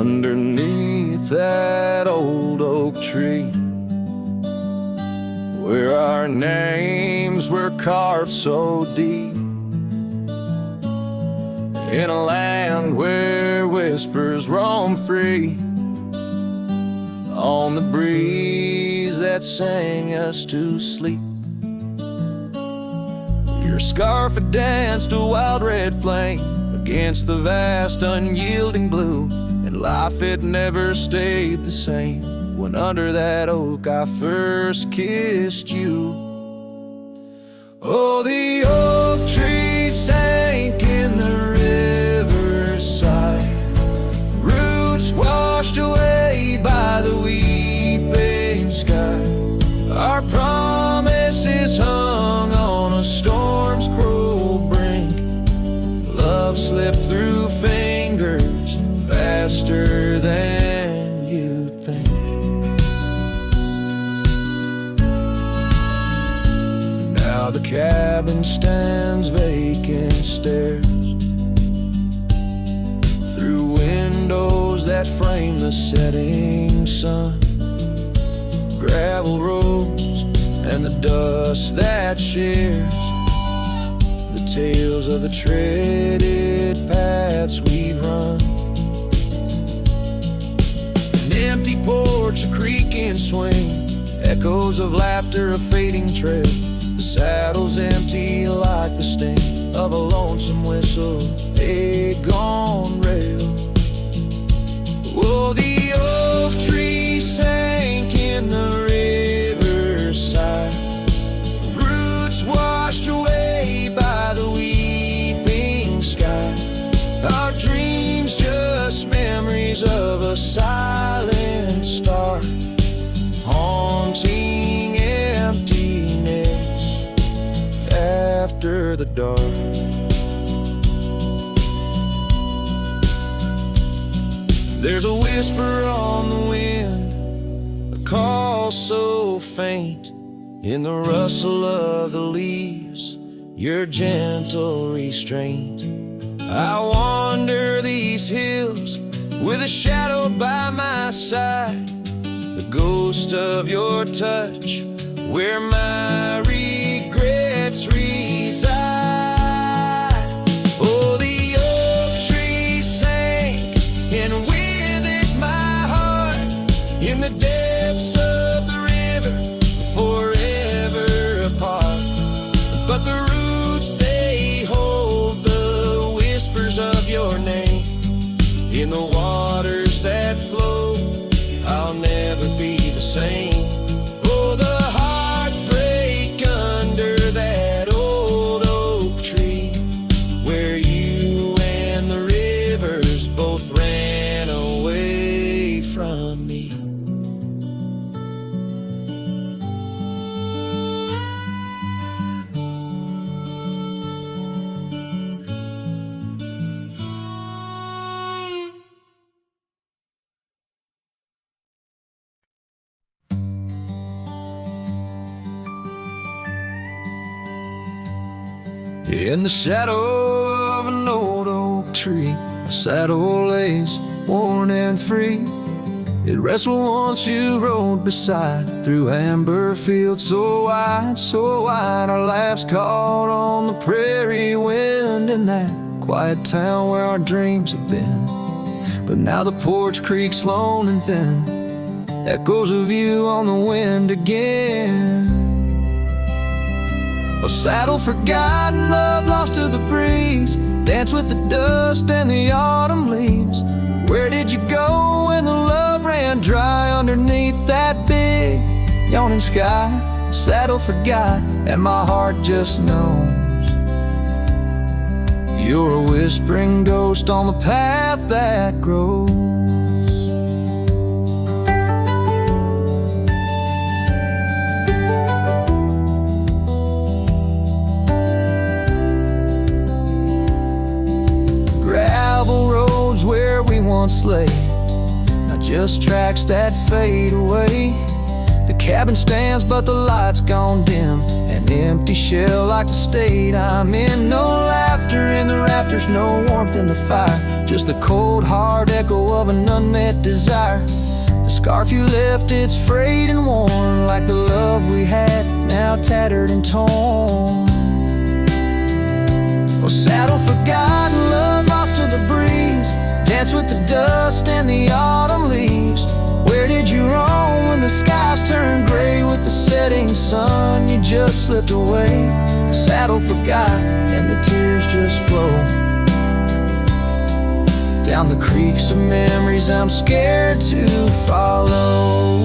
underneath that old oak tree, where our names were carved so deep, in a land where whispers roam free, on the breeze that sang us to sleep. Your scarf had danced a wild red flame against the vast unyielding blue, and life had never stayed the same when under that oak I first kissed you. Oh, the oak tree sank in the riverside, roots washed away by the weeping sky. Our promises hung on a storm's cruel brink. Love slipped through fingers faster than you'd think. Now the cabin stands vacant stairs, through windows that frame the setting sun, gravel roads and the dust that shares the tales of the treaded paths we've run. An empty porch, a creaking swing, echoes of laughter, a fading trail. The saddle's empty like the sting of a lonesome whistle, a gone rail. Oh, the oak tree sank in the riverside, roots washed away by the weeping sky. Our dreams just memories of a silent star, haunting emptiness after the dark. There's a whisper on the wind, a call so faint, in the rustle of the leaves, your gentle restraint. I wander these hills with a shadow by my side, the ghost of your touch, where my regrets reside. Oh, the oak tree sank, and with it my heart, in the depths of the river, forever apart. But the roots, they hold the whispers of your name, in the waters that flow, I'll never be the same. Oh, the heartbreak under that old oak tree, where you and the rivers both ran away from me. In the shadow of an old oak tree, a saddle lays worn and free. It rests once you rode beside, through amber fields so wide, our laughs caught on the prairie wind, in that quiet town where our dreams have been. But now the porch creaks lone and thin, echoes of you on the wind again. A saddle forgotten, love lost to the breeze, dance with the dust and the autumn leaves. Where did you go when the love ran dry underneath that big yawning sky? Saddle forgot, and my heart just knows you're a whispering ghost on the path that grows. Where we once lay, not just tracks that fade away. The cabin stands, but the light's gone dim. An empty shell like the state I'm in. No laughter in the rafters, no warmth in the fire. Just the cold, hard echo of an unmet desire. The scarf you left, it's frayed and worn, like the love we had, now tattered and torn. Oh, saddle forgotten, love lost to the breeze. Dance with the dust and the autumn leaves. Where did you roam when the skies turned gray? With the setting sun, you just slipped away. Saddle forgot, and the tears just flow down the creeks of memories I'm scared to follow.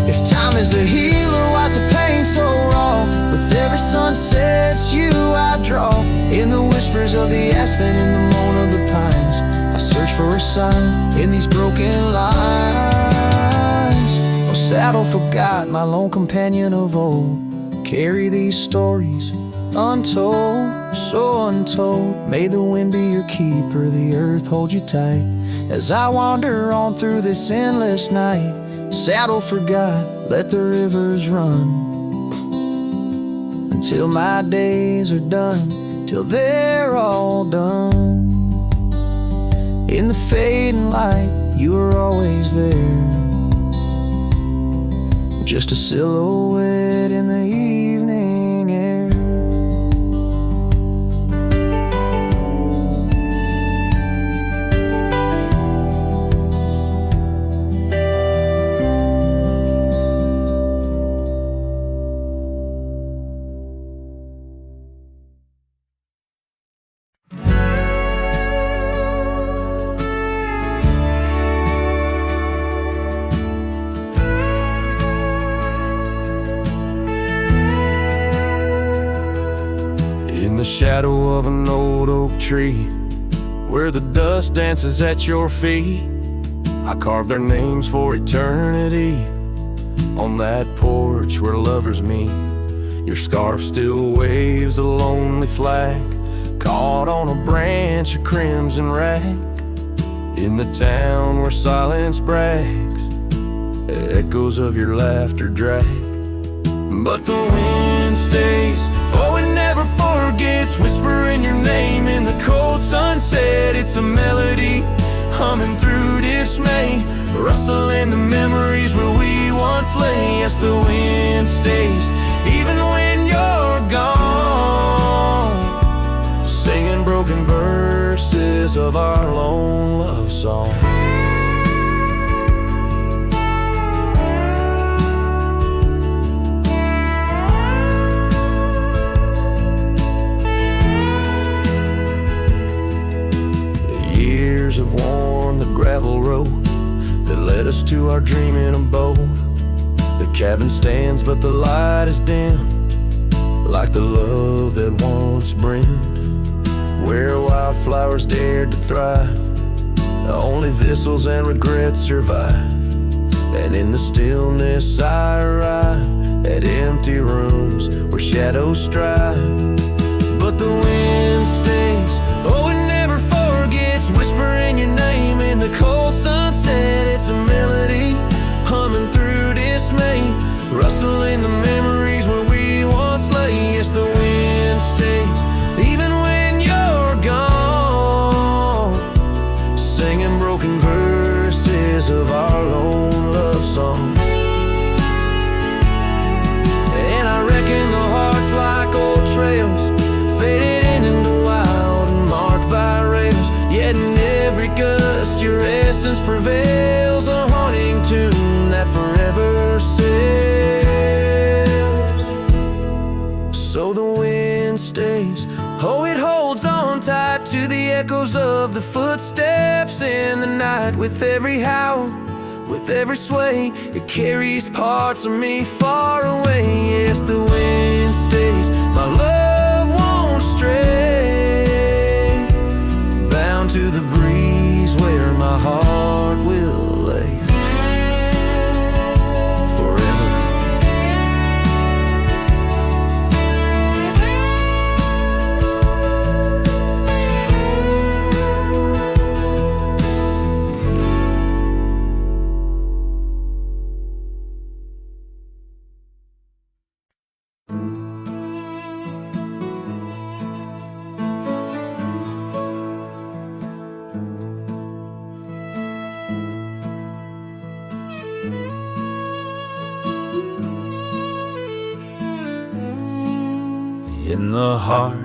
If time is a healer, why's the pain so raw? With every sunset, it's you I draw. In the whispers of the aspen, in the moan of the pines, I search for a sign in these broken lines. Oh, saddle forgot, my lone companion of old, carry these stories untold, so untold. May the wind be your keeper, the earth hold you tight, as I wander on through this endless night. Saddle forgot, let the rivers run until my days are done, till they're all done. In the fading light, you were always there, just a silhouette in the evening air. The shadow of an old oak tree, where the dust dances at your feet, I carved their names for eternity on that porch where lovers meet. Your scarf still waves a lonely flag, caught on a branch of crimson rag, in the town where silence brags, echoes of your laughter drag. But the wind stays, oh, it never forgets, whispering your name in the cold sunset. It's a melody humming through dismay, rustling the memories where we once lay. Yes, the wind stays, even when you're gone, singing broken verses of our lone love song. Have worn the gravel road that led us to our dreaming abode. The cabin stands, but the light is dim, like the love that once brimmed, where wildflowers dared to thrive. Only thistles and regrets survive, and in the stillness I arrive at empty rooms where shadows strive. But the wind stays, oh, it never forgets, whispering your name in the cold sunset. It's a melody humming through dismay, rustling the memories where we once lay. Yes, the wind stays, even when you're gone, singing broken verses of our lone love song. And I reckon the heart's like old trails, faded into wild and marked by rails. Yet in every gust your essence prevails, a haunting tune that forever sails. So the wind stays, oh, it holds on tight to the echoes of the footsteps in the night. With every howl, with every sway, it carries parts of me far away. Yes, the wind stays, my love won't stray, bound to the breeze where my heart will lay forever. in the heart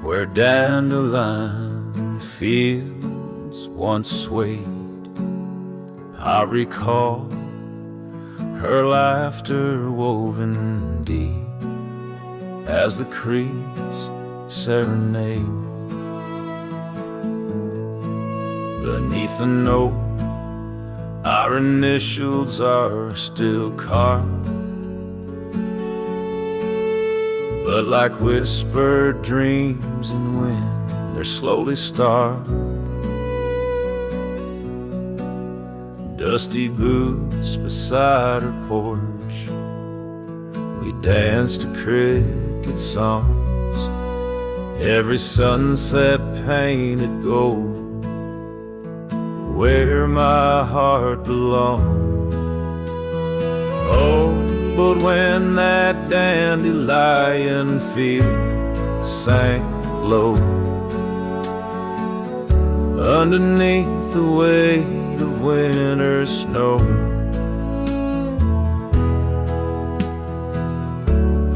where dandelion fields once swayed. I recall her laughter woven deep as the creek's serenade. Beneath the note, our initials are still carved, but like whispered dreams in wind, they're slowly starved. Dusty boots beside her porch, we dance to cricket songs. Every sunset painted gold, where my heart belongs. Oh, but when that dandelion field sank low, underneath the weight of winter snow,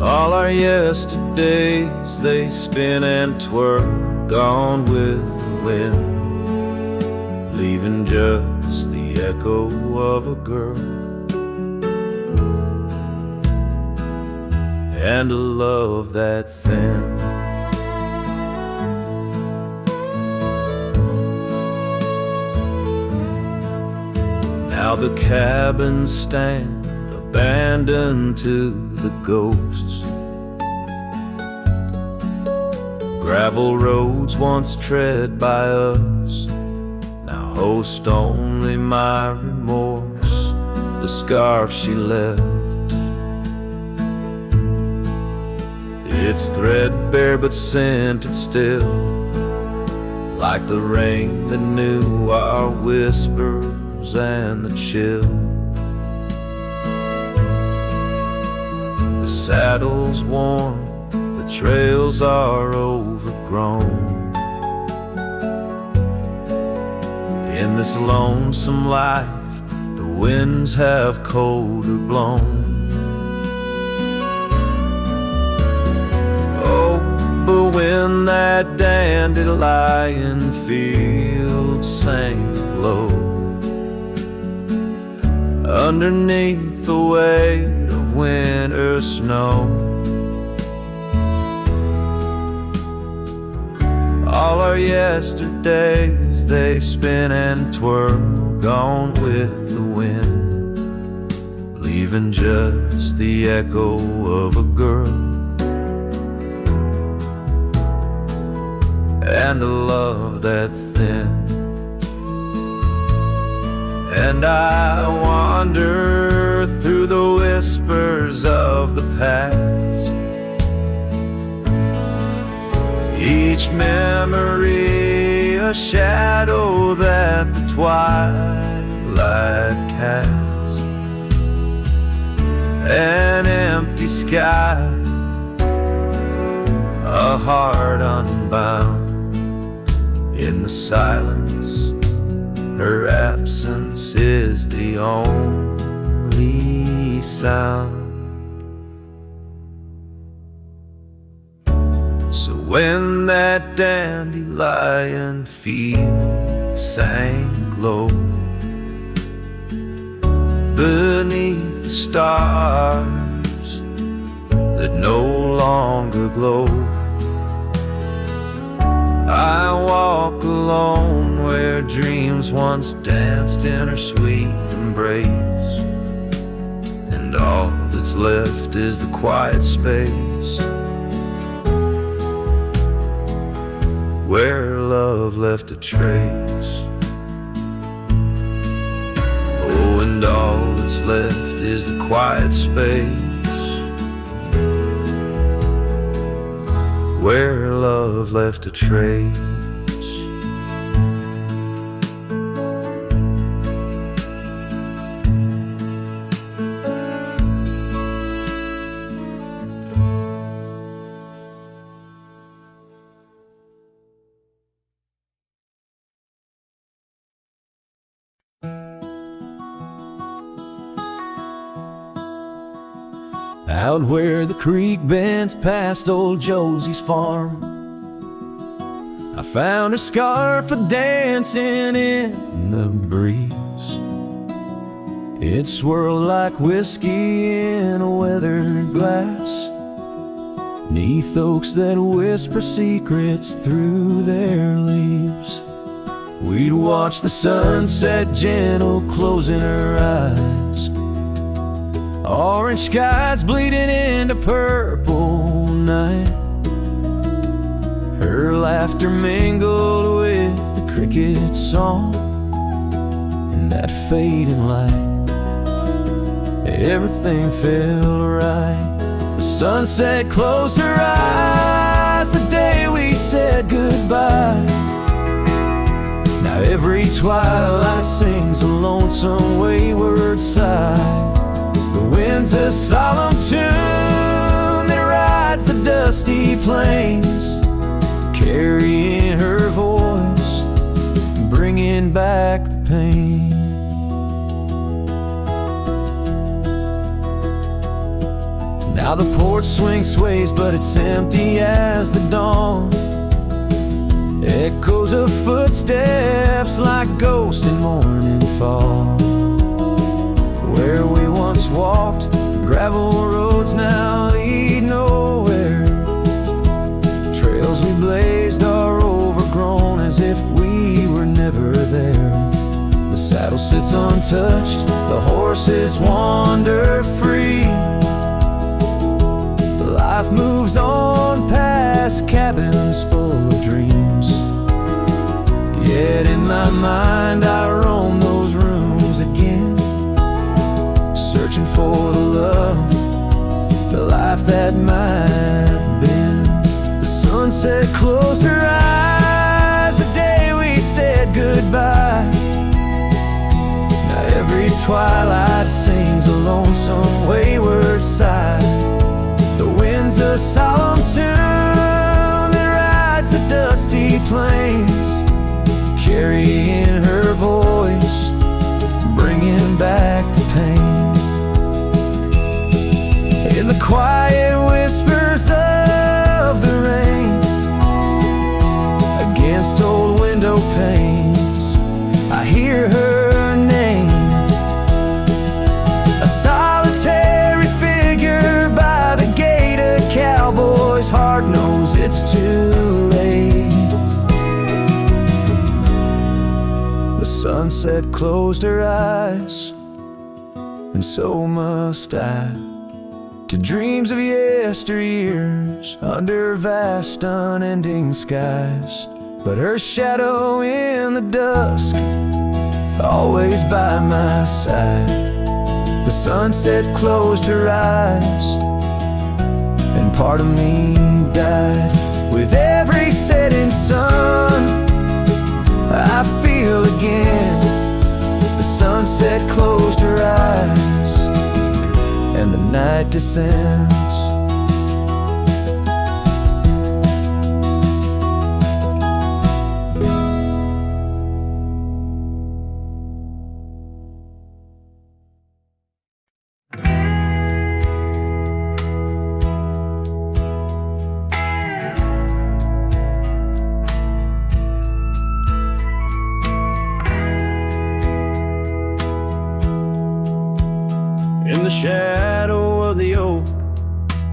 all our yesterdays they spin and twirl, gone with the wind, leaving just the echo of a girl and a love that thin. Now the cabins stand abandoned to the ghosts. Gravel roads once tread by us now host only my remorse, the scarf she left. It's threadbare but scented still, like the rain that knew our whispers and the chill. The saddle's worn, the trails are overgrown. In this lonesome life, the winds have colder blown. But when that dandelion field sank low, underneath the weight of winter snow, all our yesterdays they spin and twirl, gone with the wind, leaving just the echo of a girl and a love that thin. And I wander through the whispers of the past, each memory a shadow that the twilight casts, an empty sky, a heart unbound. In the silence, her absence is the only sound. So when that dandelion field sank low, beneath the stars that no longer glow, I walk alone where dreams once danced in her sweet embrace, and all that's left is the quiet space where love left a trace. Oh, and all that's left is the quiet space where love left a trace. out where the creek bends past old Josie's farm. I found her scarf a-dancing in the breeze. It swirled like whiskey in a weathered glass, 'neath oaks that whisper secrets through their leaves. We'd watch the sunset gentle closing her eyes, orange skies bleeding into purple night. Her laughter mingled with the cricket song in that fading light. Everything felt right. The sunset closed her eyes the day we said goodbye. Now every twilight sings a lonesome wayward sigh. The wind's a solemn tune that rides the dusty plains, carrying her voice, bringing back the pain. Now the porch swing sways, but it's empty as the dawn. Echoes of footsteps like ghosts in morning fall. Where we once walked, gravel roads now lead nowhere. Trails we blazed are overgrown as if we were never there. The saddle sits untouched, the horses wander free. Life moves on past cabins full of dreams. Yet in my mind I roam those rooms again, searching for the love, the life that might have been. The sunset closed her eyes the day we said goodbye. Now every twilight sings a lonesome wayward sigh. The wind's a solemn tune that rides the dusty plains, carrying her voice, bringing back the pain. In the quiet whispers of the rain, against old window panes, I hear her name. A solitary figure by the gate, a cowboy's heart knows it's too late. The sunset closed her eyes, and so must I, to dreams of yesteryears under vast unending skies. But her shadow in the dusk, always by my side. The sunset closed her eyes, and part of me died. With every setting sun, I feel again. The sunset closed her eyes, and the night descends. In the shadow of the oak,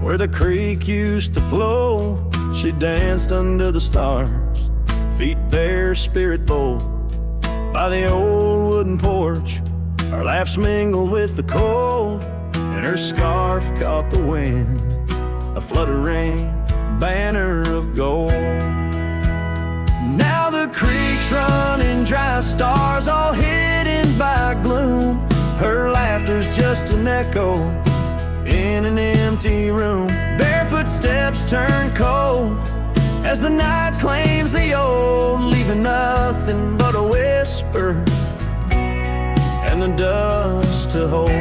where the creek used to flow, she danced under the stars, feet bare, spirit bold. By the old wooden porch, our laughs mingled with the cold, and her scarf caught the wind, a fluttering banner of gold. Now the creek's running dry, stars all hidden by gloom. Her laughter's just an echo in an empty room. Barefoot steps turn cold as the night claims the old, leaving nothing but a whisper and the dust to hold.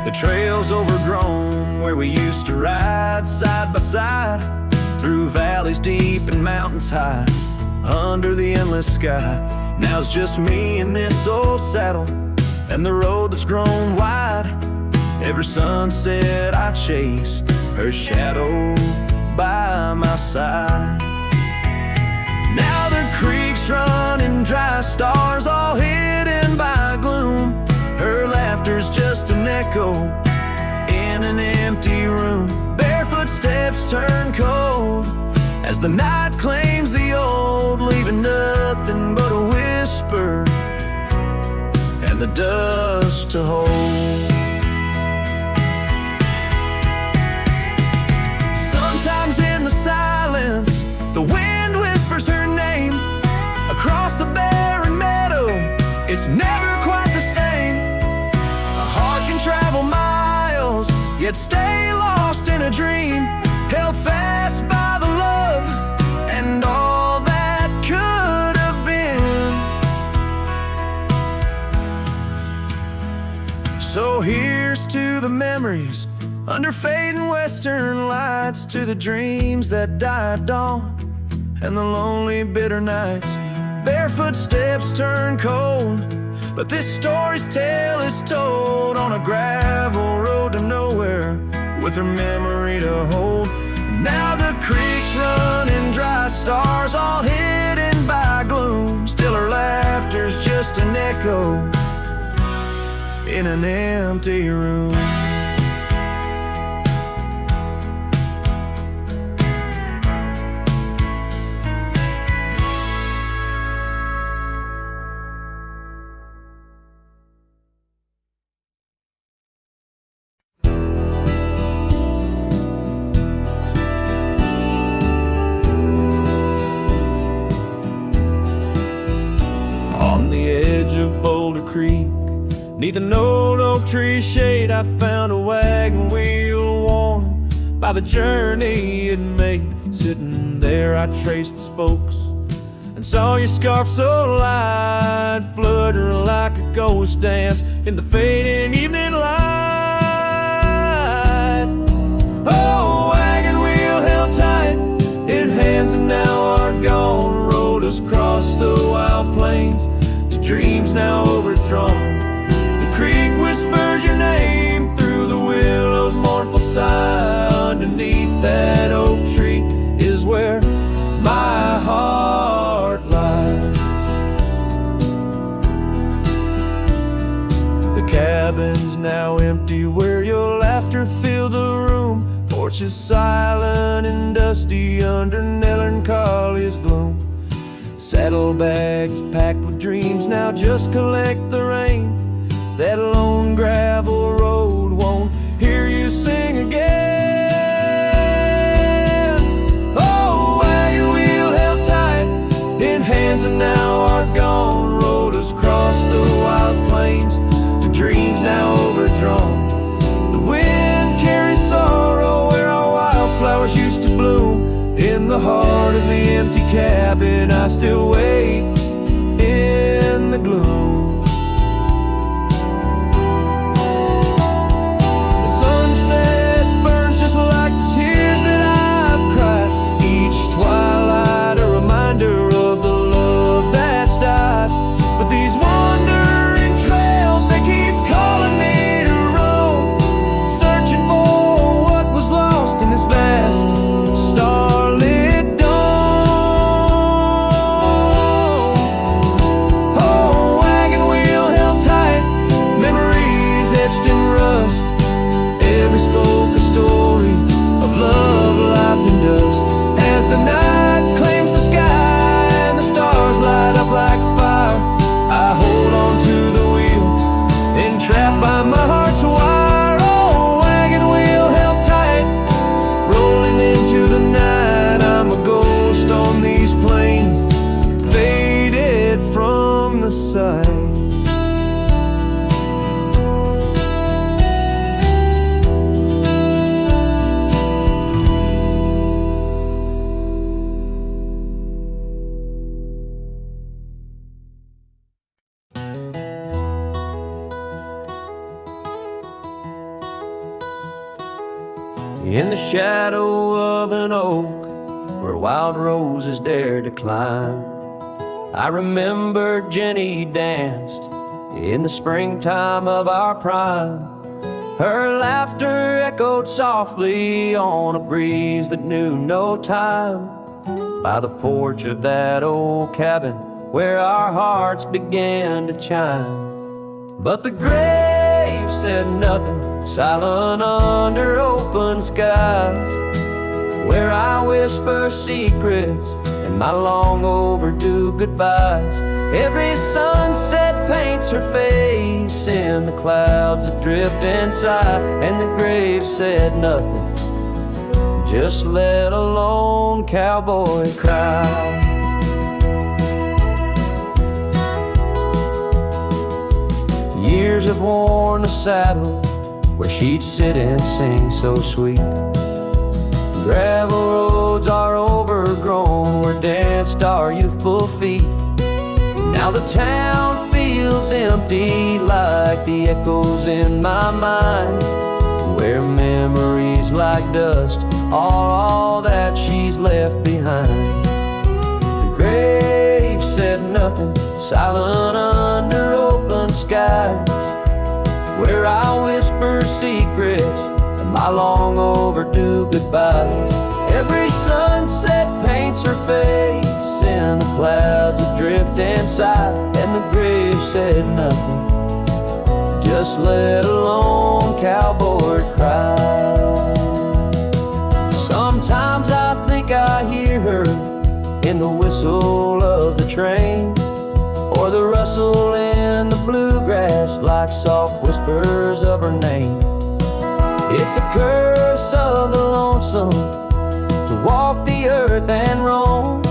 The trail's overgrown where we used to ride side by side, through valleys deep and mountains high, under the endless sky. Now it's just me in this old saddle, and the road that's grown wide. Every sunset I chase, her shadow by my side. Now the creek's running dry, stars all hidden by gloom. Her laughter's just an echo in an empty room. Barefoot steps turn cold as the night claims the old, leaving nothing but a whisper and the dust to hold. Sometimes in the silence, the wind whispers her name across the barren meadow. It's never quite the same. A heart can travel miles, yet stay lost in a dream, held fast by the love and all that could have been. So here's to the memories under fading western lights, to the dreams that die at dawn and the lonely bitter nights. Barefoot steps turn cold, but this story's tale is told on a gravel road to nowhere, with her memory to hold. Now the creek's running dry, stars all hidden by gloom. Still her laughter's just an echo in an empty room. Neath an old oak tree shade, I found a wagon wheel worn by the journey it made. Sitting there, I traced the spokes and saw your scarf so light, flutter like a ghost dance in the fading evening light. Oh, wagon wheel held tight in hands that now are gone, rolled us across the wild plains to dreams now overdrawn. Creek whispers your name through the willow's mournful sigh. Underneath that oak tree is where my heart lies. The cabin's now empty where your laughter filled the room. Porch is silent and dusty under melancholy's gloom. Saddlebags packed with dreams now just collect the rain. That lone gravel road won't hear you sing again. Oh, wagon wheel held tight in hands that now are gone, rolled us across the wild plains to dreams now overdrawn. The wind carries sorrow where our wildflowers used to bloom. In the heart of the empty cabin, I still wait in the gloom. Twilight, a reminder of the love that's died. But these wandering trails, they keep calling me to roam, searching for what was lost in this vast starlit dome. Oh, wagon wheel held tight, memories etched in rust. Every spoke a story of love, life, and dust. As the night claims the sky and the stars light up like fire, I hold on to the wheel, entrapped by my heart's wire. Oh, wagon wheel held tight, rolling into the night. I'm a ghost on these plains, faded from the sight. In the shadow of an oak where wild roses dare to climb, I remember Jenny danced in the springtime of our prime. Her laughter echoed softly on a breeze that knew no time, by the porch of that old cabin where our hearts began to chime. But the grave said nothing, silent under open skies, where I whisper secrets and my long overdue goodbyes. Every sunset paints her face in the clouds that drift inside, and the grave said nothing, just let a lone cowboy cry. Years have worn the saddle where she'd sit and sing so sweet. Gravel roads are overgrown where danced our youthful feet. Now the town feels empty like the echoes in my mind, where memories like dust are all that she's left behind. The grave said nothing, silent under open skies, where I whisper secrets and my long overdue goodbyes. Every sunset paints her face in the clouds that drift inside, and the grave said nothing, just let a lone cowboy cry. Sometimes I think I hear her in the whistle of the train, or the rustle in the bluegrass like soft whispers of her name. It's a curse of the lonesome to walk the earth and roam,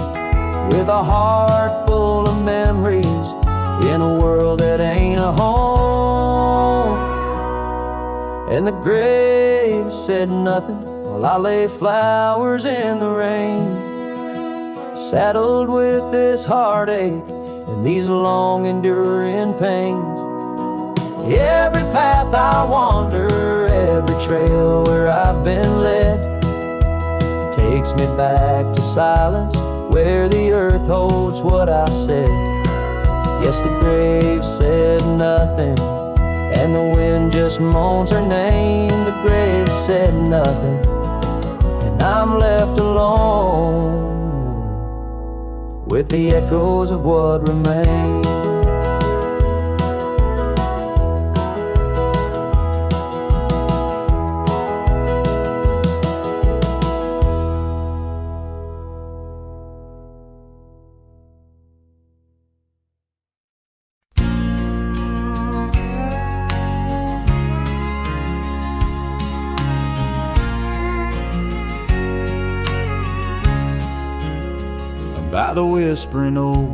with a heart full of memories in a world that ain't a home. And the grave said nothing while I lay flowers in the rain, saddled with this heartache and these long enduring pains. Every path I wander, every trail where I've been led, takes me back to silence where the earth holds what I said. Yes, the grave said nothing, and the wind just moans her name. The grave said nothing, and I'm left alone with the echoes of what remains. By the whispering oak,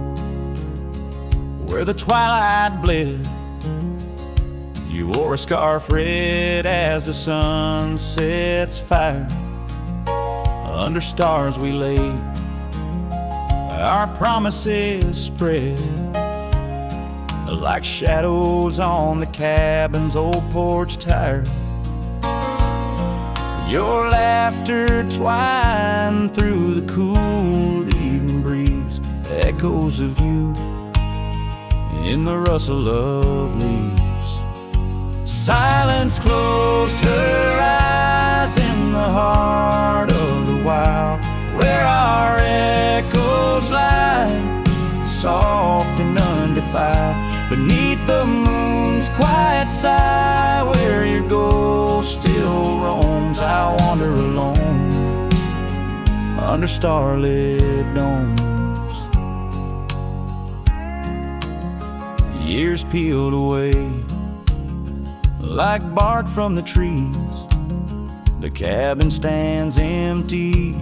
where the twilight bled, you wore a scarf red as the sun sets fire. Under stars we lay, our promises spread like shadows on the cabin's old porch tire. Your laughter twined through the cool evening breeze, echoes of you in the rustle of leaves. Silence closed her eyes in the heart of the wild, where our echoes lie, soft and undefiled, beneath the moon's quiet sigh, where your ghost still roams. I wander alone under starlit domes. Years peeled away like bark from the trees. The cabin stands empty,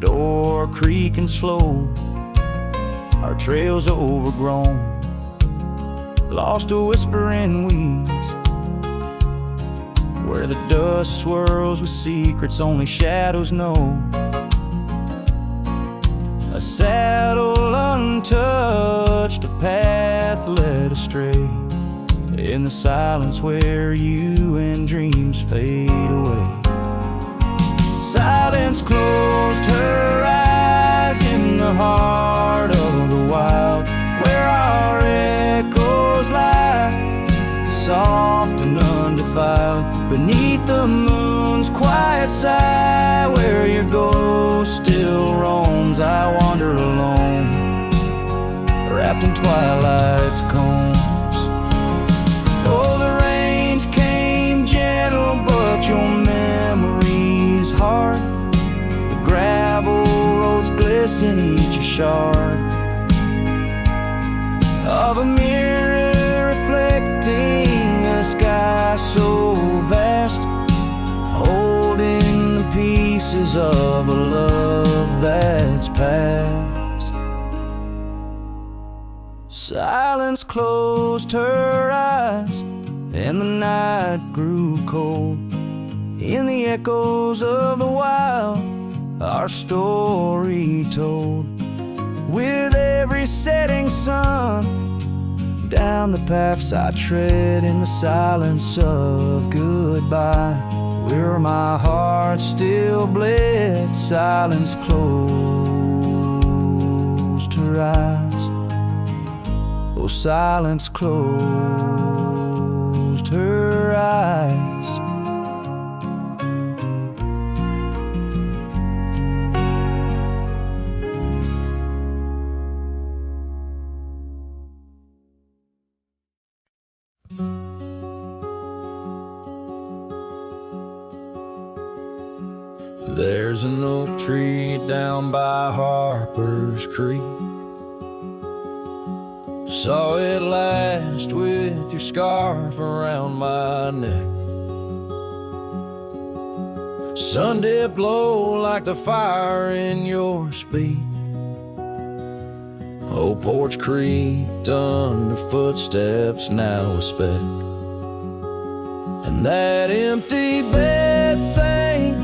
door creaking slow. Our trails overgrown, lost to whispering weeds, where the dust swirls with secrets only shadows know. A saddle untouched, a path led astray, in the silence where you and dreams fade away. Silence closed her eyes in the heart of the wild, where our echoes lie, pieces in each shard of a mirror reflecting a sky so vast, holding the pieces of a love that's past. Silence closed her eyes and the night grew cold. In the echoes of the wild, our story told. With every setting sun, down the paths I tread in the silence of goodbye, where my heart still bled, silence closed her eyes. Oh, silence closed her eyes. There's an oak tree down by Harper's Creek. Saw it last with your scarf around my neck. Sun did blow like the fire in your speak. Old porch creaked under footsteps now a speck. And that empty bed sank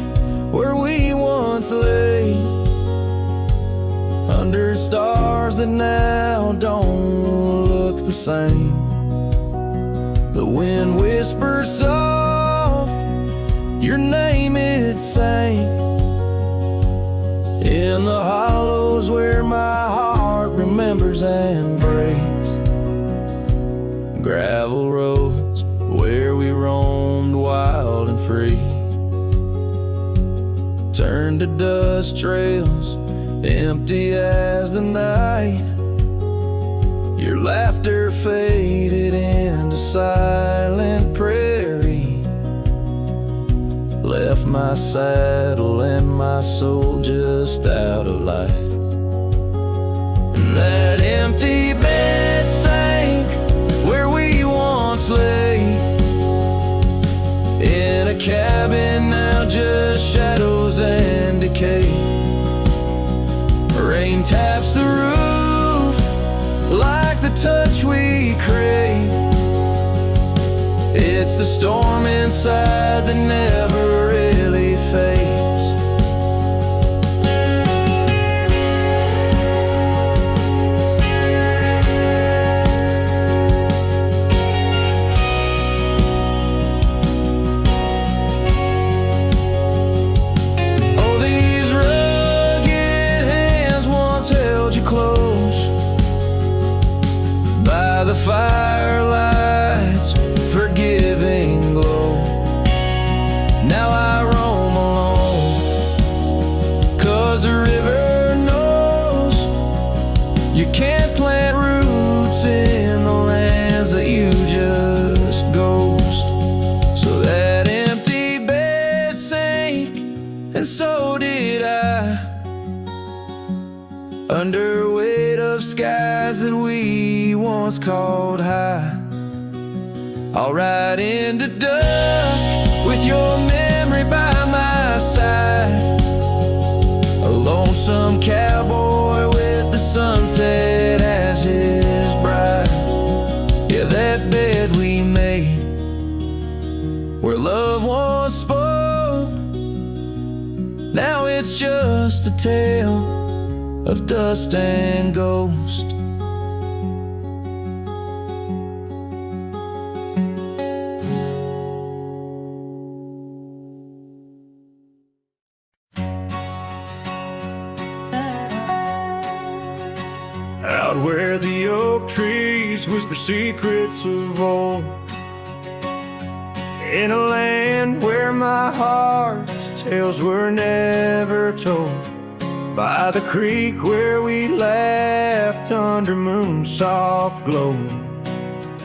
where we once lay, under stars that now don't look the same. The wind whispers soft, your name it sank, in the hollows where my heart remembers and breaks. Gravel roads where we roamed wild and free turned to dust trails, empty as the night. Your laughter faded into silent prairie, left my saddle and my soul just out of light. And that empty bed sank where we once lay, in a cabin now just shadows and decay. Rain taps the roof like the touch we crave. It's the storm inside that never really fades. Firelight's forgiving glow. Now I roam alone, 'cause the river knows you can't plant roots in the lands that you just ghost. So that empty bed sank, and so did I, under weight of skies that we once called high. I'll ride into dusk with your memory by my side, a lonesome cowboy with the sunset as his bride. Yeah, that bed we made where love once spoke, now it's just a tale of dust and ghost. Out where the oak trees whisper secrets of old, in a land where my heart's tales were never told, by the creek where we laughed under moon's soft glow.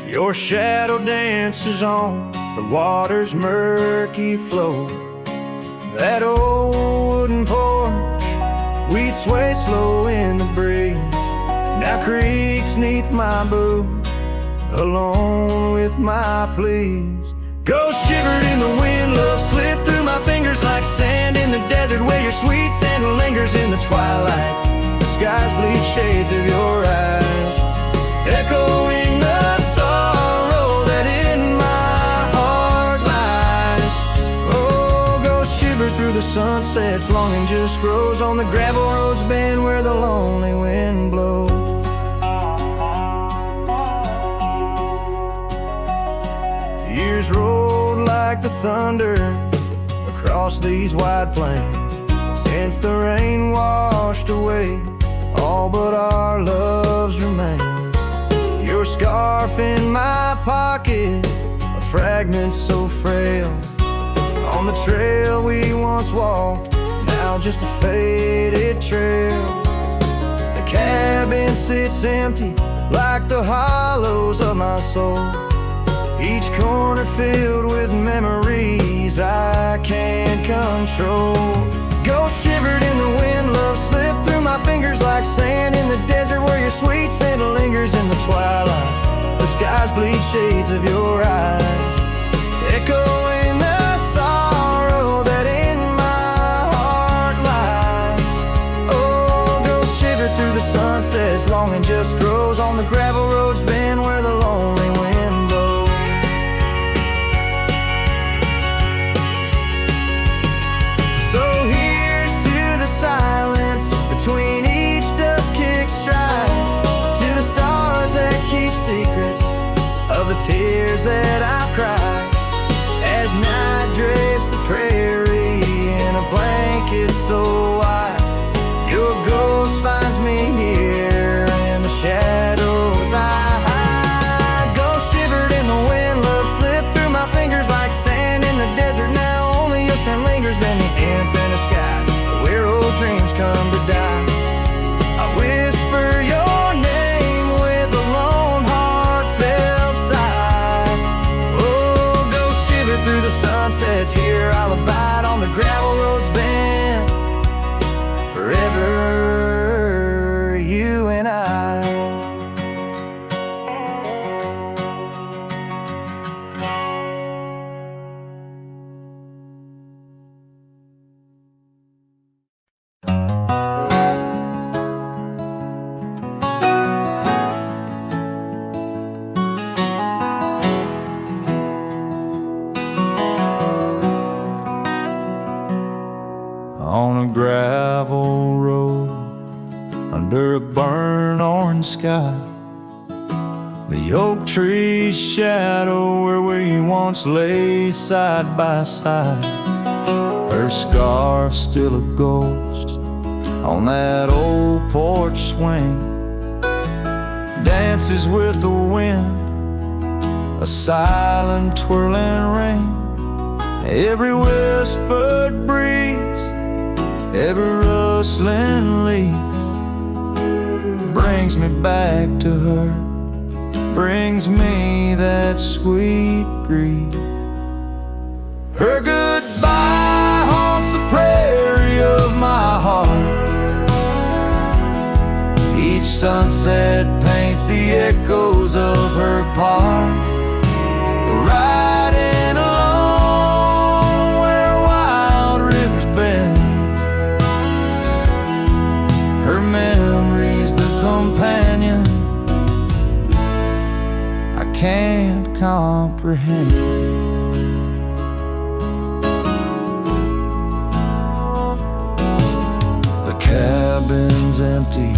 Your shadow dances on the water's murky flow. That old wooden porch we'd sway slow in the breeze. Now creaks neath my boot, alone with my pleas. Ghost shivered in the wind, love slipped through my fingers like sand in the desert, where your sweet scent lingers in the twilight. The skies bleed shades of your eyes, echoing the sorrow that in my heart lies. Oh, ghost shiver through the sunsets, longing just grows on the gravel roads bend where the lonely wind blows. Years rolled like the thunder across these wide plains, since the rain washed away all but our loves remain. Your scarf in my pocket, a fragment so frail, on the trail we once walked, now just a faded trail. The cabin sits empty like the hollows of my soul, each corner filled with memories I can't control. Ghost shivered in the wind, love slipped through my fingers like sand in the desert, where your sweet scent lingers in the twilight. The skies bleed shades of your eyes, echoing the sorrow that in my heart lies. Oh, ghost shivered through the sunsets, longing just grows on the gravel roads bend where the lonely wind blows. So here's to the silence between each dust-kick stride, to the stars that keep secrets of the tears that I've cried, as night drapes the prairie in a blanket so wide. Your ghost finds me here in the shadows I hide. Ghost shivered in the wind, love slipped through my fingers like sand in the desert. Now only your scent lingers beneath the infinite sky, where old dreams come to die. I whisper your name with a lone heartfelt sigh. Oh, ghost shiver through the sunsets, here I'll abide on the gravel roads bend forever, you and I. On a gravel road under a burnt orange sky, the oak tree's shadow where we once lay side by side. Her scarf still a ghost on that old porch swing, dances with the wind, a silent twirling ring. Every whispered breeze, every rustling leaf brings me back to her, brings me that sweet grief. Her goodbye haunts the prairie of my heart. Each sunset paints the echoes of her part, riding along where wild rivers bend. Her memory's the companion I can't comprehend. The cabin's empty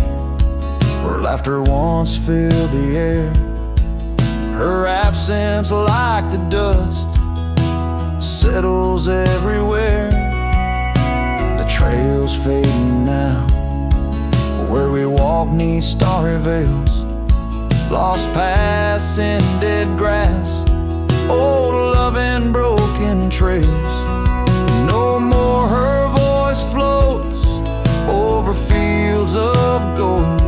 where laughter once filled the air. Her absence, like the dust, settles everywhere. The trail's fading now, where we walk neath starry veils, lost paths in dead grass, old love and broken trails. No more her voice floats over fields of gold,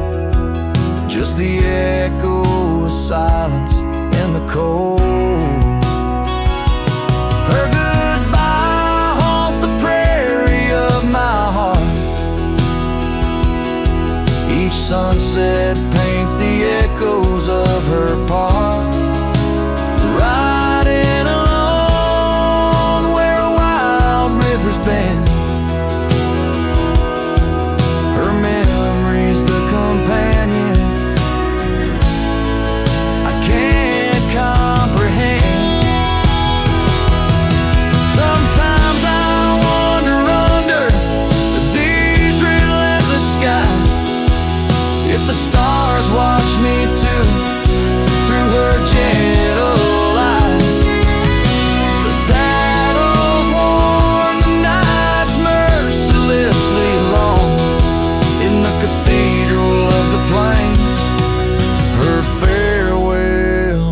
just the echo of silence in the cold. Her goodbye haunts the prairie of my heart. that paints the echoes of her part. Riding alone where a wild river's bend, her memory's the companion I can't comprehend. Sometimes I wander under these relentless skies, if the stars watch me too through her gentle eyes. The saddles worn, the nights mercilessly long, in the cathedral of the plains, her farewell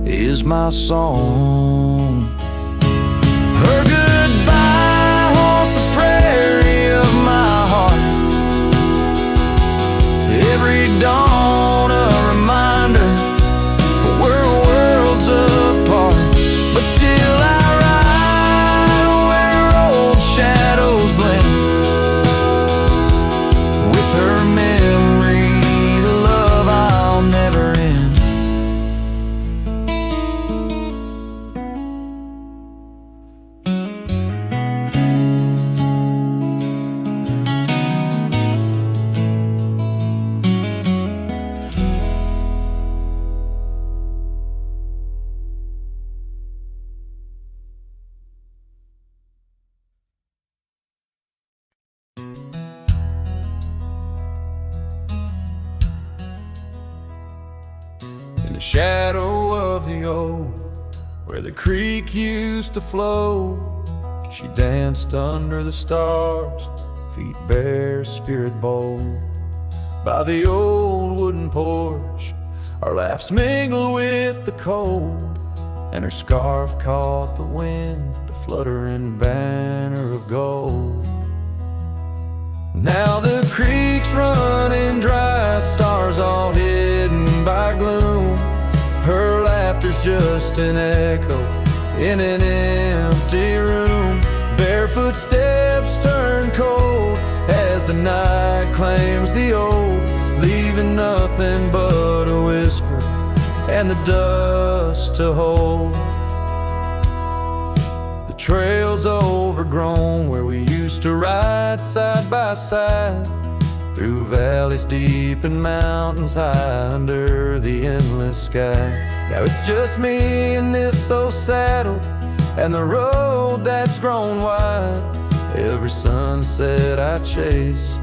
is my song. Her goodbye haunts the prairie of my heart. Every dawn a reminder we're worlds apart, but still I ride where old shadows blend, with her memory, the love I'll never end. In the shadow of the old, where the creek used to flow, she danced under the stars, feet bare, spirit bold. By the old wooden porch, our laughs mingled with the cold, and her scarf caught the wind, a fluttering banner of gold. Now the creek's running dry, stars all hidden by gloom. Her laughter's just an echo in an empty room. Barefoot steps turn cold as the night claims the old, leaving nothing but a whisper and the dust to hold. The trail's overgrown where we used to ride side by side, through valleys deep and mountains high under the endless sky. Now it's just me in this old saddle and the road that's grown wide. Every sunset I chase,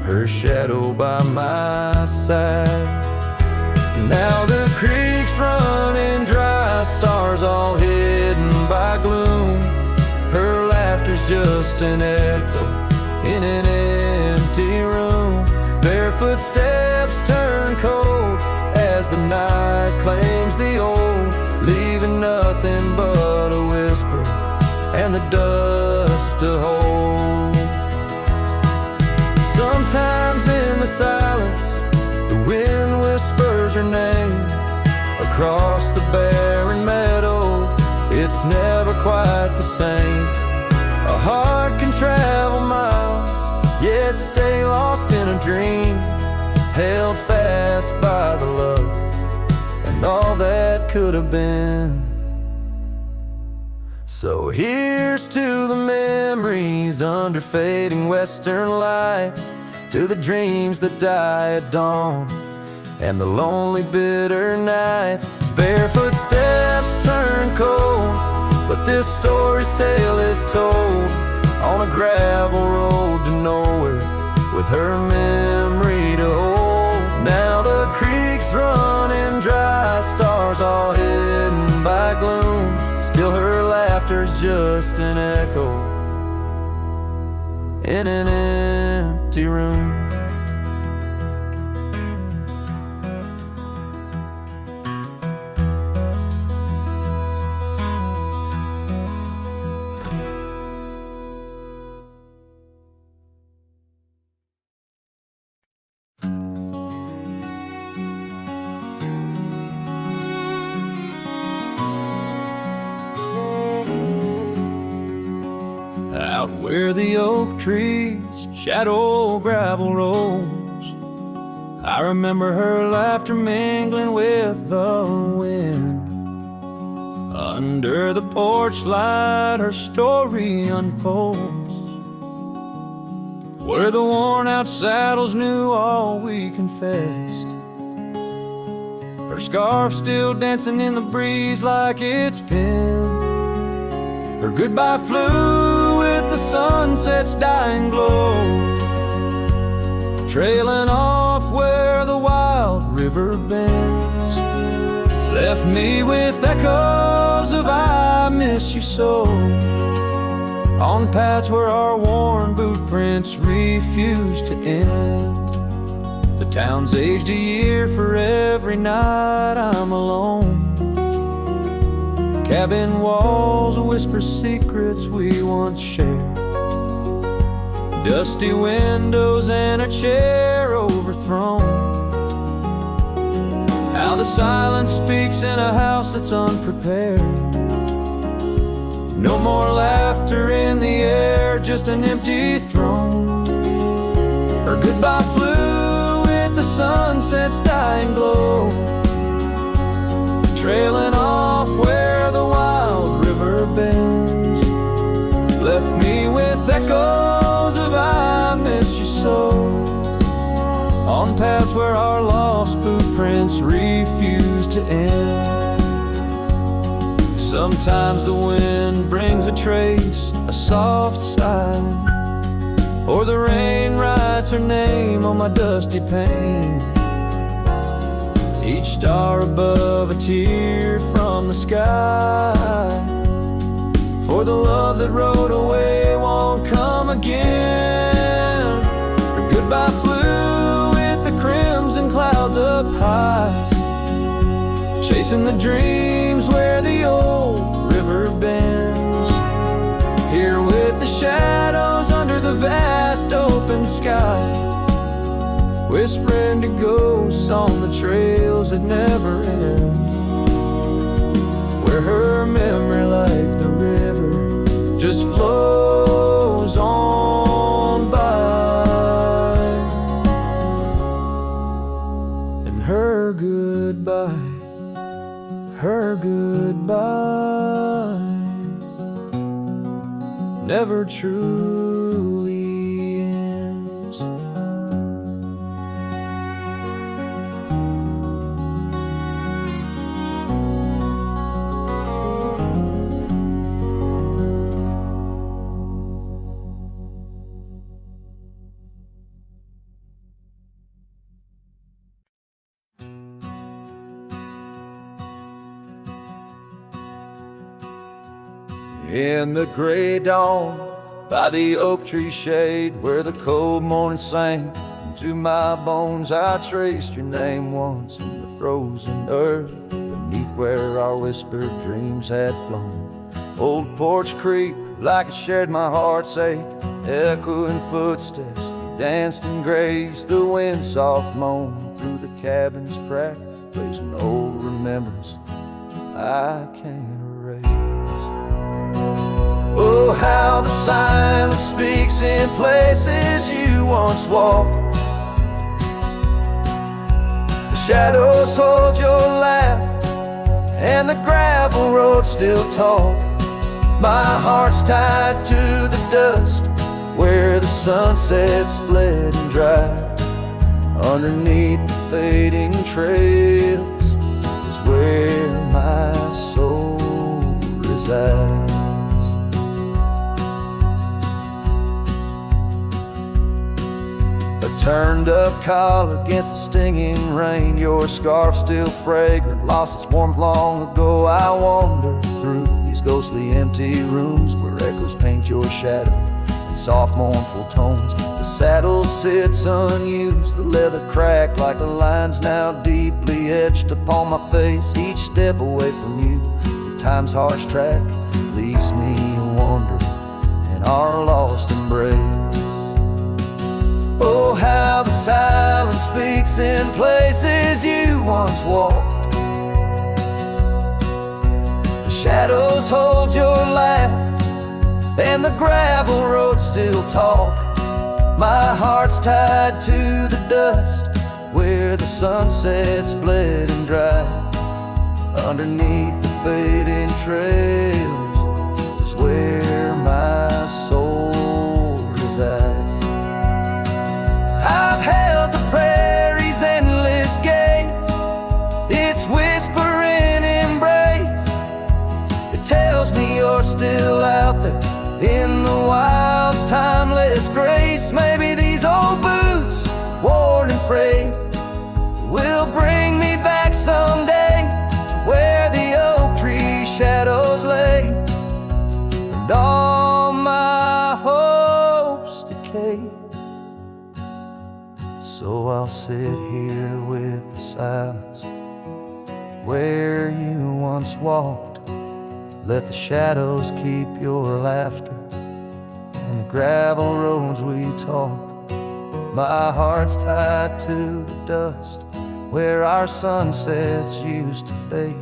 her shadow by my side. Now the creek's running dry, stars all hidden by gloom. Her laughter's just an echo in an empty room. Barefoot steps turn cold as the night claims the old, leaving nothing but a whisper and the dust to hold. Sometimes in the silence, the wind whispers her name across the barren meadow. It's never quite the same. A heart can travel miles, yet stay lost in a dream, held fast by the love and all that could have been. So here's to the memories under fading western lights, to the dreams that die at dawn and the lonely bitter nights. Barefoot steps turn cold, but this story's tale is told on a gravel road to nowhere, with her memory to hold. Now the creek's running dry, stars all hidden by gloom. Still her laughter's just an echo in an empty room. Out where the oak trees shadow gravel rolls, I remember her laughter mingling with the wind. Under the porch light her story unfolds, where the worn out saddles knew all we confessed. Her scarf still dancing in the breeze like it's been. Her goodbye flew with the sunset's dying glow, trailing off where the wild river bends. Left me with echoes of I miss you so, on paths where our worn boot prints refuse to end. The town's aged a year for every night I'm alone. Cabin walls whisper secrets we once shared. Dusty windows and a chair overthrown. How the silence speaks in a house that's unprepared. No more laughter in the air, just an empty throne. Her goodbye flew with the sunset's dying glow, trailing off where the wild river bends. Left me with echoes of I miss you so, on paths where our lost boot prints refuse to end. Sometimes the wind brings a trace, a soft sigh, or the rain writes her name on my dusty pane. Each star above a tear from the sky, for the love that rode away won't come again. Her goodbye flew with the crimson clouds up high, chasing the dreams where the old river bends. Here with the shadows under the vast open sky, whispering to ghosts on the trails that never end, where her memory like the river just flows on by. And her goodbye, her goodbye never truly ends. In the gray dawn, by the oak tree shade, where the cold morning sank into my bones, I traced your name once in the frozen earth, beneath where our whispered dreams had flown. Old porch creak like it shared my heart's ache, echoing footsteps, you danced and grazed. The wind soft moan through the cabin's crack, plays an old remembrance I can't erase. Oh, how the silence speaks in places you once walked. The shadows hold your laugh, and the gravel road still talk. My heart's tied to the dust, where the sunset's bled and dry. Underneath the fading trails is where my soul resides. Turned up collar against the stinging rain, your scarf still fragrant, lost its warmth long ago. I wander through these ghostly empty rooms where echoes paint your shadow in soft mournful tones. The saddle sits unused, the leather cracked like the lines now deeply etched upon my face. Each step away from you, the time's harsh track leaves me a wandering in our lost embrace. Oh, how the silence speaks in places you once walked. The shadows hold your laugh, and the gravel road still talk. My heart's tied to the dust, where the sunsets bled and dried. Underneath the fading trails is where my soul resides. I've held the prairie's endless gaze, its whispering embrace. It tells me you're still out there in the wild's timeless grace. Maybe these old boots, worn and frayed, will bring me back someday to where the oak tree shadows lay and all my hopes decay. So I'll sit here with the silence where you once walked. Let the shadows keep your laughter and the gravel roads we talked. My heart's tied to the dust where our sunsets used to fade.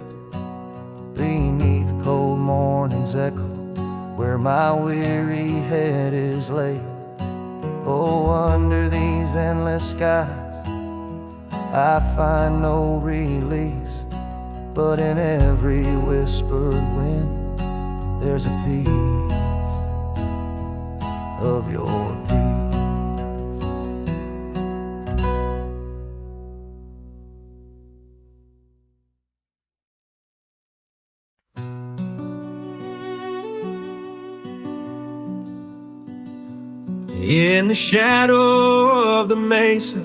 Beneath cold morning's echo where my weary head is laid. Oh, under these endless skies I find no release, but in every whispered wind there's a piece of your peace. In the shadow of the mesa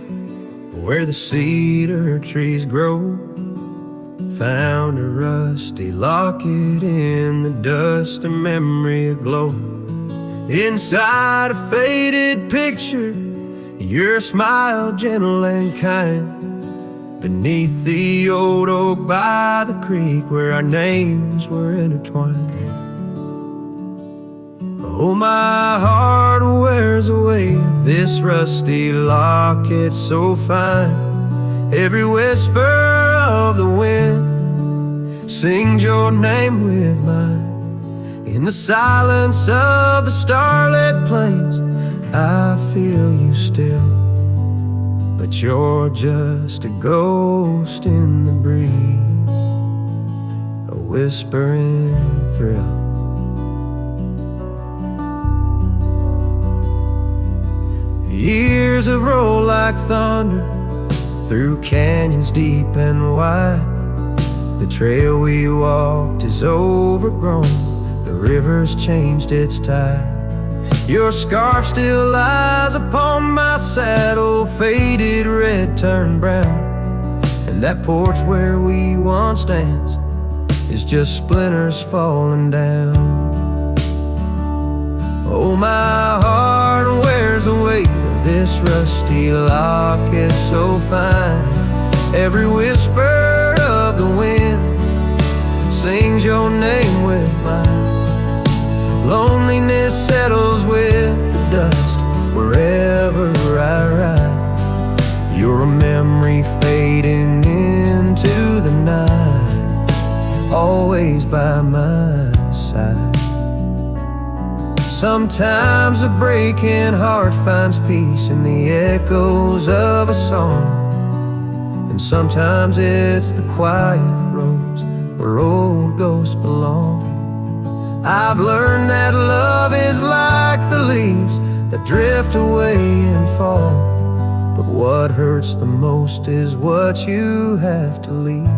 where the cedar trees grow, found a rusty locket in the dust, a memory aglow. Inside a faded picture, your smile gentle and kind. Beneath the old oak by the creek where our names were intertwined. Oh, my heart wears away this rusty locket so fine. Every whisper of the wind sings your name with mine. In the silence of the starlit plains I feel you still, but you're just a ghost in the breeze, a whispering thrill. Years have rolled like thunder through canyons deep and wide. The trail we walked is overgrown, the river's changed its tide. Your scarf still lies upon my saddle, faded red turned brown. And that porch where we once danced is just splinters falling down. Oh, my heart wears the weight of this rusty locket so fine. Every whisper of the wind sings your name with mine. Loneliness settles with the dust wherever I ride. You're a memory fading into the night, always by my side. Sometimes a breaking heart finds peace in the echoes of a song, and sometimes it's the quiet roads where old ghosts belong. I've learned that love is like the leaves that drift away and fall, but what hurts the most is what you have to leave,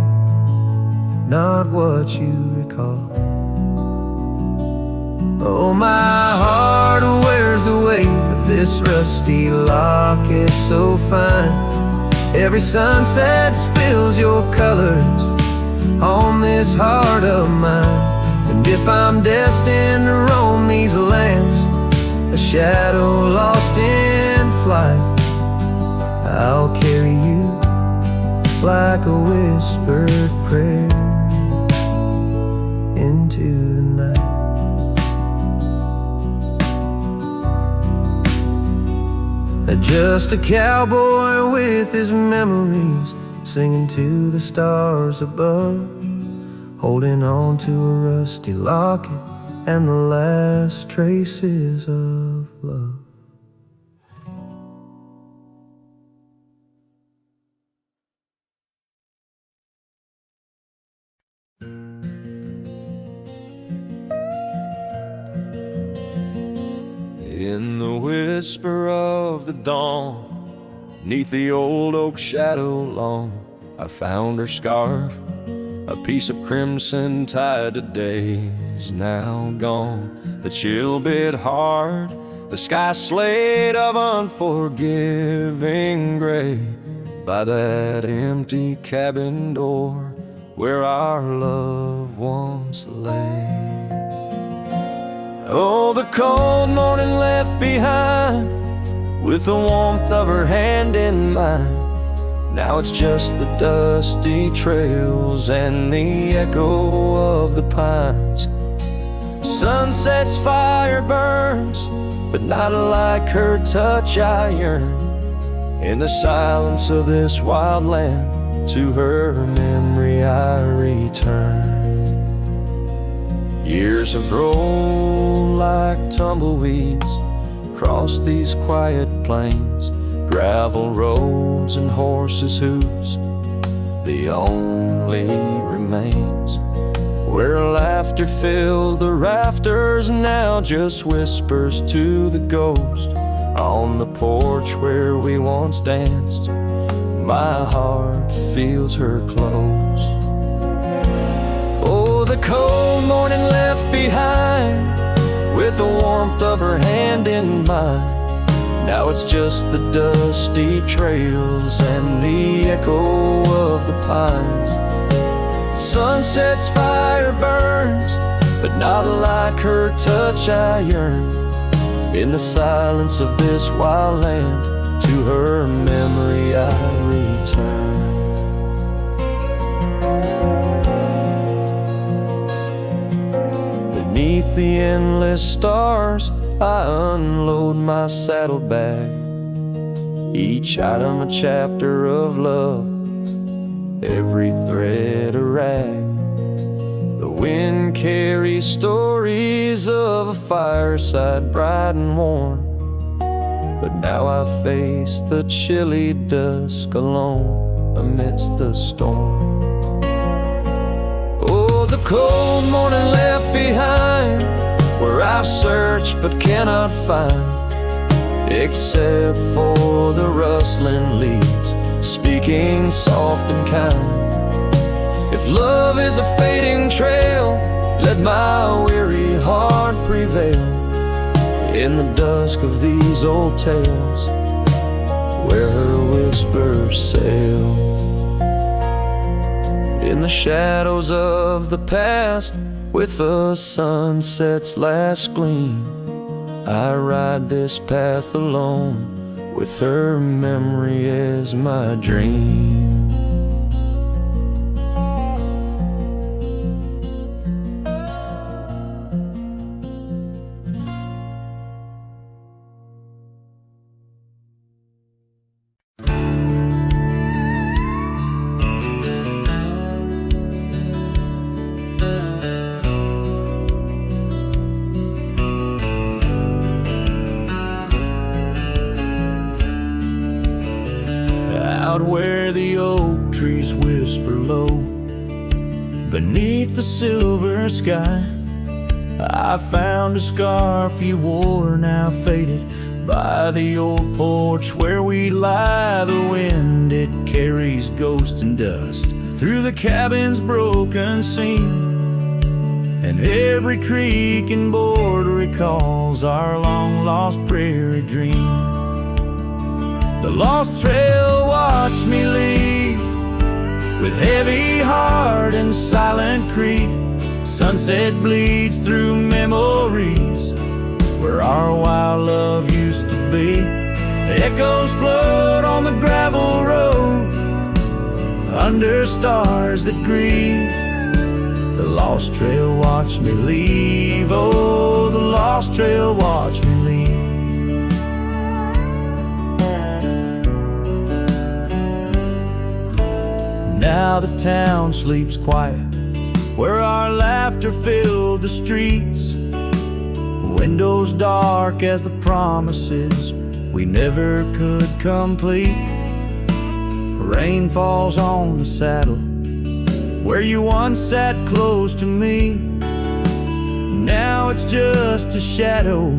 not what you recall. Oh, my heart wears the weight of this rusty locket so fine. Every sunset spills your colors on this heart of mine. And if I'm destined to roam these lands, a shadow lost in flight, I'll carry you like a whispered prayer into the night. Just a cowboy with his memories, singing to the stars above, holding on to a rusty locket and the last traces of love. In the whisper of the dawn, 'neath the old oak shadow long, I found her scarf, a piece of crimson tied to days now gone. The chill bit hard, the sky slate of unforgiving gray, by that empty cabin door where our love once lay. Oh, the cold morning left behind, with the warmth of her hand in mine. Now it's just the dusty trails and the echo of the pines. Sunset's fire burns, but not like her touch I yearn. In the silence of this wild land, to her memory I return. Years have rolled like tumbleweeds across these quiet plains, gravel roads and horses' hooves, the only remains. Where laughter filled the rafters, now just whispers to the ghost. On the porch where we once danced, my heart feels her close. Oh, the cold morning left behind, with the warmth of her hand in mine. Now it's just the dusty trails and the echo of the pines. Sunset's fire burns, but not like her touch I yearn. In the silence of this wild land, to her memory I return. Beneath the endless stars, I unload my saddlebag, each item a chapter of love, every thread a rag. The wind carries stories of a fireside bright and warm, but now I face the chilly dusk alone amidst the storm. Oh, the cold morning left behind, where I've searched but cannot find, except for the rustling leaves speaking soft and kind. If love is a fading trail, let my weary heart prevail in the dusk of these old tales, where her whispers sail. In the shadows of the past, with the sunset's last gleam, I ride this path alone, with her memory as my dream. Out where the oak trees whisper low, beneath the silver sky, I found a scarf you wore, now faded, by the old porch where we lie. The wind, it carries ghost and dust through the cabin's broken seam, and every creak and board recalls our long-lost prairie dream. The lost trail watched me leave, with heavy heart and silent creep. Sunset bleeds through memories, where our wild love used to be. Echoes float on the gravel road, under stars that grieve. The lost trail watched me leave, oh, the lost trail watched me leave. Now the town sleeps quiet, where our laughter filled the streets. Windows dark as the promises we never could complete. Rain falls on the saddle, where you once sat close to me. Now it's just a shadow,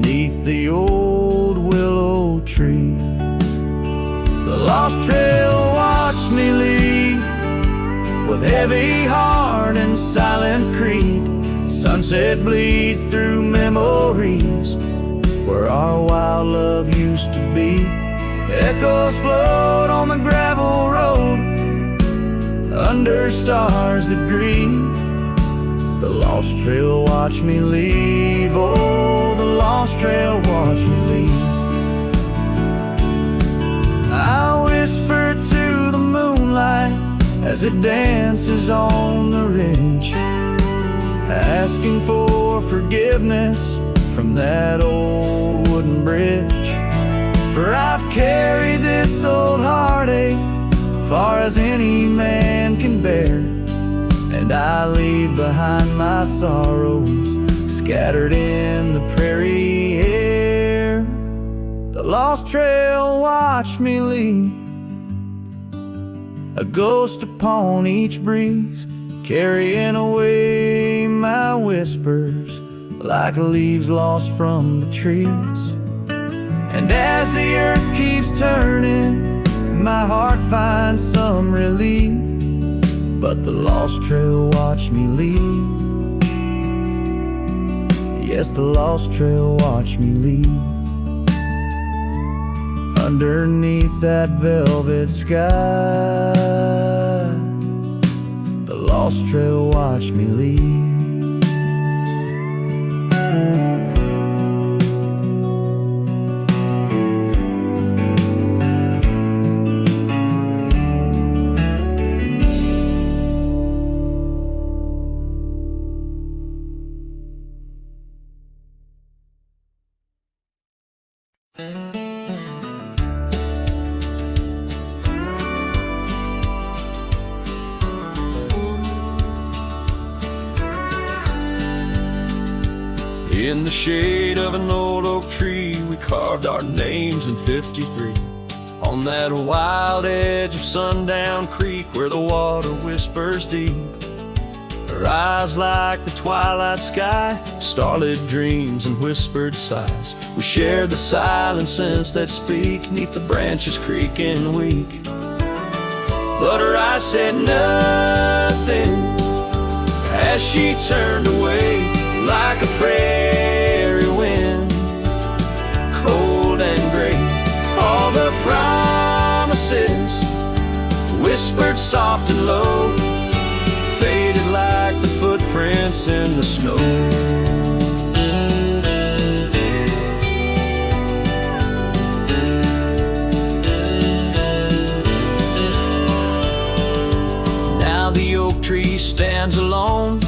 beneath the old willow tree. The lost trail watched me leave with heavy heart and silent creed. Sunset bleeds through memories where our wild love used to be. Echoes float on the gravel road under stars that grieve. The lost trail watched me leave. Oh, the lost trail watched me leave. I whisper to the moonlight as it dances on the ridge, asking for forgiveness from that old wooden bridge. For I've carried this old heartache far as any man can bear, and I leave behind my sorrows scattered in the prairie air. The lost trail watched me leave, a ghost upon each breeze, carrying away my whispers like leaves lost from the trees. And as the earth keeps turning, my heart finds some relief, but the lost trail watched me leave. Yes, the lost trail watched me leave. Underneath that velvet sky, the lost trail watched me leave. In the shade of an old oak tree, we carved our names in 53. On that wild edge of Sundown Creek where the water whispers deep. Her eyes like the twilight sky, starlit dreams and whispered sighs. We shared the silent scents that speak neath the branches creaking weak. But her eyes said nothing as she turned away, like a prairie wind, cold and gray. All the promises, whispered soft and low, faded like the footprints in the snow. Now the oak tree stands alone,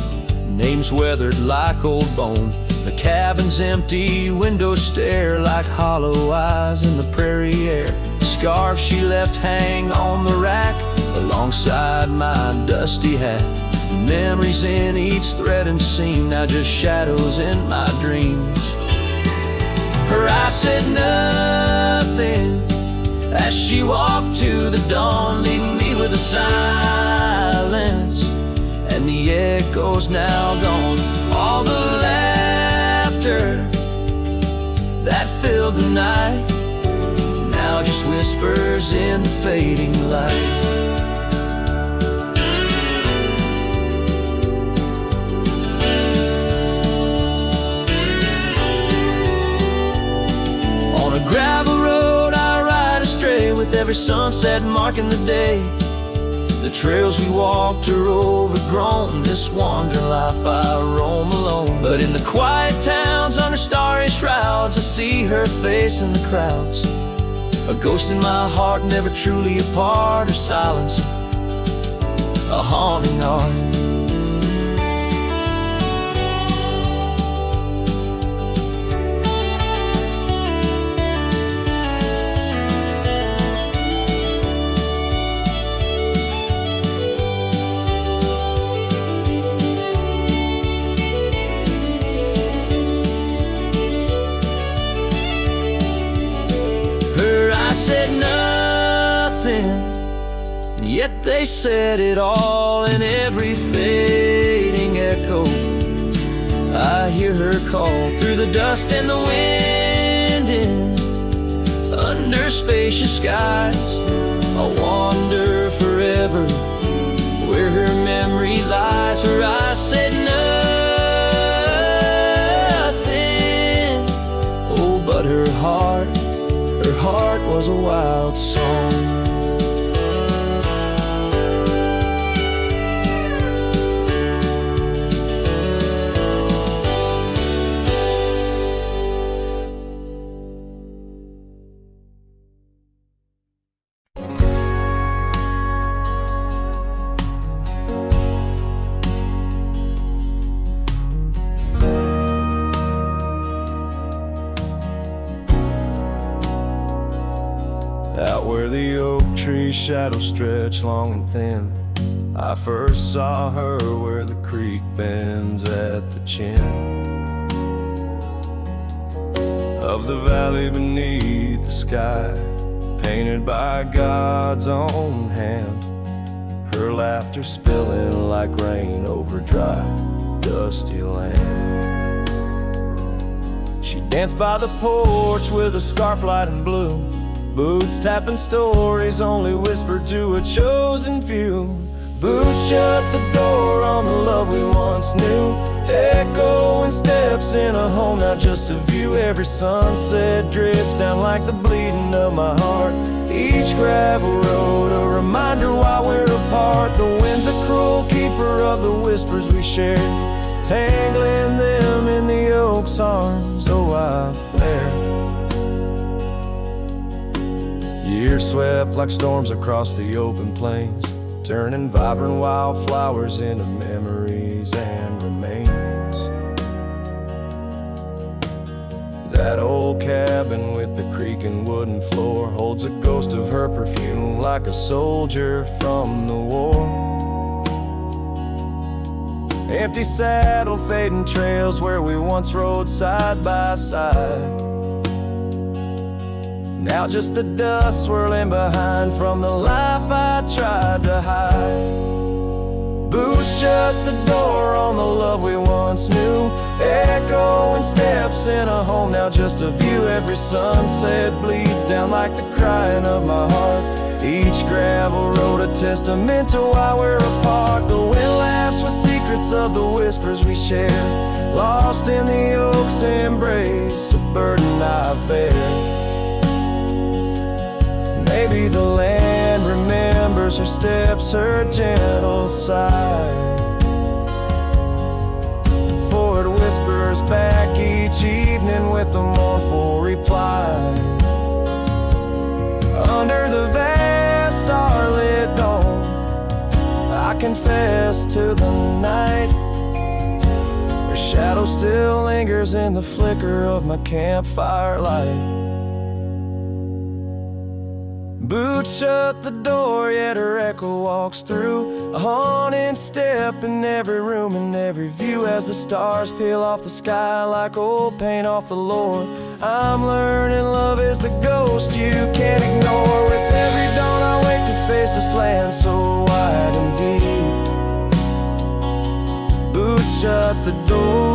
names weathered like old bone. The cabin's empty, windows stare like hollow eyes in the prairie air. The scarf she left hang on the rack alongside my dusty hat. Memories in each thread and seam, now just shadows in my dreams. Her eyes said nothing as she walked to the dawn, leaving me with a silence. And the echo's now gone. All the laughter that filled the night now just whispers in the fading light. On a gravel road I ride astray, with every sunset marking the day. The trails we walked are overgrown, this wandering life I roam alone. But in the quiet towns under starry shrouds, I see her face in the crowds. A ghost in my heart, never truly apart. Her silence, a haunting art. Said nothing, and yet they said it all in every fading echo I I hear her call through the dust and the wind, and under spacious skies I'll wander forever where her memory lies. Her eyes said nothing, oh, but her heart was a wild song. Out where the oak tree shadows stretch long and thin, I first saw her where the creek bends at the chin of the valley beneath the sky, painted by God's own hand. Her laughter spilling like rain over dry, dusty land. She danced by the porch with a scarf light and blue, boots tapping stories only whispered to a chosen few. Boots shut the door on the love we once knew, echoing steps in a home, not just a view. Every sunset drips down like the bleeding of my heart. Each gravel road a reminder why we're apart. The wind's a cruel keeper of the whispers we shared, tangling them in the oak's arms. Oh, I fared. Years swept like storms across the open plains, turning vibrant wildflowers into memories and remains. That old cabin with the creaking wooden floor holds a ghost of her perfume like a soldier from the war. Empty saddle, fading trails where we once rode side by side. Now just the dust swirling behind from the life I tried to hide. Boots shut the door on the love we once knew, echoing steps in a home, now just a view. Every sunset bleeds down like the crying of my heart. Each gravel road a testament to why we're apart. The wind laughs with secrets of the whispers we share, lost in the oak's embrace, a burden I bear. Maybe the land remembers her steps, her gentle sigh, for it whispers back each evening with a mournful reply. Under the vast starlit dome, I confess to the night, her shadow still lingers in the flicker of my campfire light. Boots shut the door, yet her echo walks through, a haunting step in every room and every view. As the stars peel off the sky like old paint off the lore, I'm learning love is the ghost you can't ignore. With every dawn I wake to face this land so wide and deep. Boots shut the door.